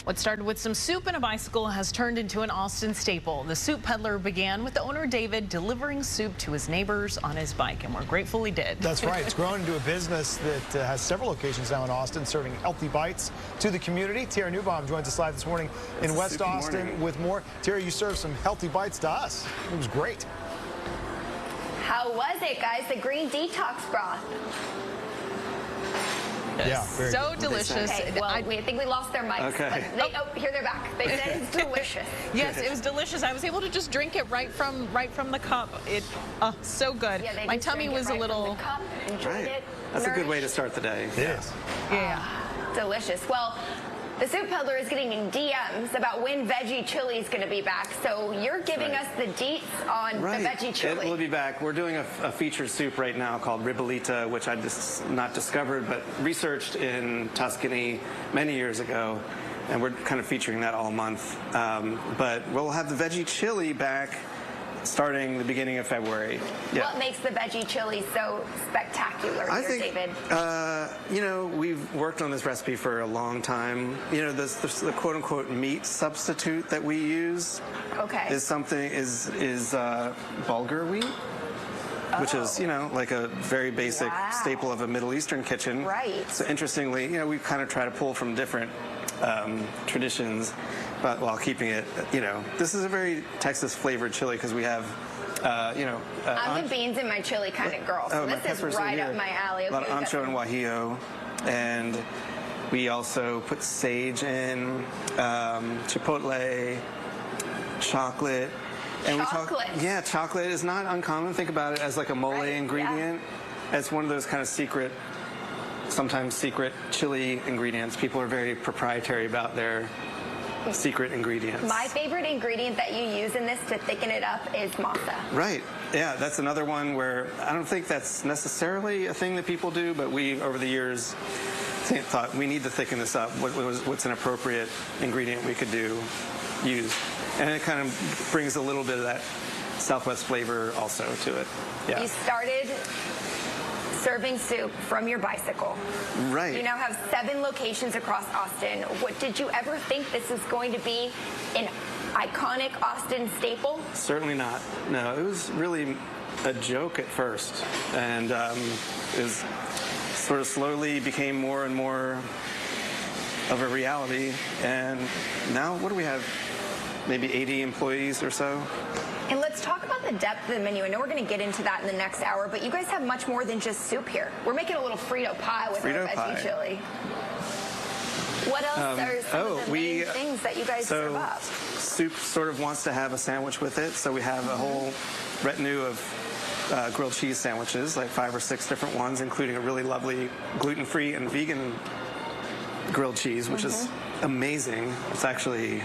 What started with some soup and a bicycle has turned into an Austin staple. The Soup Peddler began with the owner, David, delivering soup to his neighbors on his bike, and we're grateful he did. That's right. It's grown into a business that has several locations now in Austin, serving healthy bites to the community. Tierra Neubaum joins us live this morning in West Austin with more. Tierra, you served some healthy bites to us. It was great. How was it, guys? The green detox broth. Yeah, so delicious. Okay, well, I think we lost their mics. Okay. But here they're back. They said it's delicious. Yes, it was delicious. I was able to just drink it right from the cup. So good. Yeah, my tummy was a little. Cup, enjoyed it. That's a good way to start the day. Yes. Yeah. Delicious. Well, the Soup Peddler is getting DMs about when veggie chili is going to be back. So you're giving us the deets on the veggie chili. It will be back. We're doing a featured soup right now called Ribollita, which I just not discovered, but researched in Tuscany many years ago. And we're kind of featuring that all month. But we'll have the veggie chili back starting the beginning of February. Yeah. What makes the veggie chili so spectacular here, David? You know, we've worked on this recipe for a long time. You know, the quote-unquote meat substitute that we use is bulgur wheat, which is, you know, like a very basic staple of a Middle Eastern kitchen. Right. So interestingly, you know, we kind of try to pull from different traditions, but while keeping it, you know, this is a very Texas flavored chili because we have, you know, I'm a beans in my chili kind of girl, so this is right up my alley. A lot of ancho and guajillo, and we also put sage in, chipotle, chocolate. And chocolate? Chocolate is not uncommon. Think about it as like a mole ingredient. Yeah. It's one of those kind of secret, sometimes secret chili ingredients. People are very proprietary about their secret ingredients. My favorite ingredient that you use in this to thicken it up is masa. Right. Yeah, that's another one where I don't think that's necessarily a thing that people do, but we, over the years, thought we need to thicken this up. What's an appropriate ingredient we could use? And it kind of brings a little bit of that Southwest flavor also to it. Yeah. You started serving soup from your bicycle. Right. You now have 7 locations across Austin. What did you ever think this is going to be an iconic Austin staple? Certainly not. No, it was really a joke at first, and it was sort of slowly became more and more of a reality. And now, what do we have? Maybe 80 employees or so. And let's talk about the depth of the menu. I know we're going to get into that in the next hour, but you guys have much more than just soup here. We're making a little Frito pie with our veggie chili. What else are some of the main things that you guys serve up? Soup sort of wants to have a sandwich with it, so we have a whole retinue of grilled cheese sandwiches, like 5 or 6 different ones, including a really lovely gluten-free and vegan grilled cheese, which is amazing. It's actually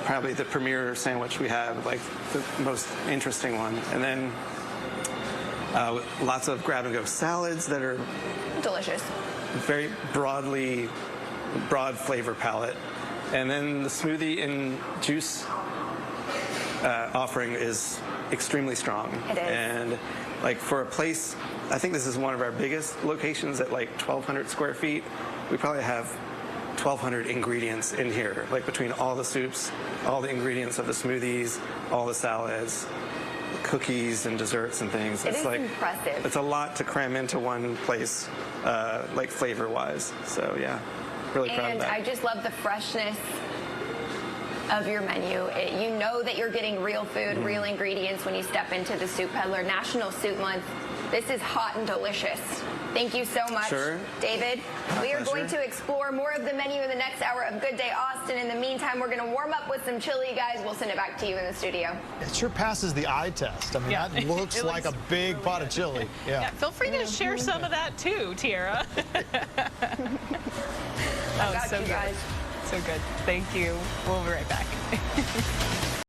probably the premier sandwich we have, like the most interesting one. And then lots of grab-and-go salads that are delicious. Very broad flavor palette. And then the smoothie and juice offering is extremely strong. It is. And like for a place, I think this is one of our biggest locations at like 1,200 square feet. We probably have 1,200 ingredients in here, like between all the soups, all the ingredients of the smoothies, all the salads, cookies and desserts and things. It's like impressive. It's a lot to cram into one place, like flavor-wise. So yeah, really proud of that. And I just love the freshness of your menu. You know that you're getting real food, real ingredients when you step into the Soup Peddler. National Soup Month. This is hot and delicious. Thank you so much, David. We are going to explore more of the menu in the next hour of Good Day Austin. In the meantime, we're going to warm up with some chili, guys. We'll send it back to you in the studio. It sure passes the eye test. I mean, that looks like a big pot of chili. Yeah. Feel free to share some of that too, Tierra. That was so good. Guys. So good. Thank you. We'll be right back.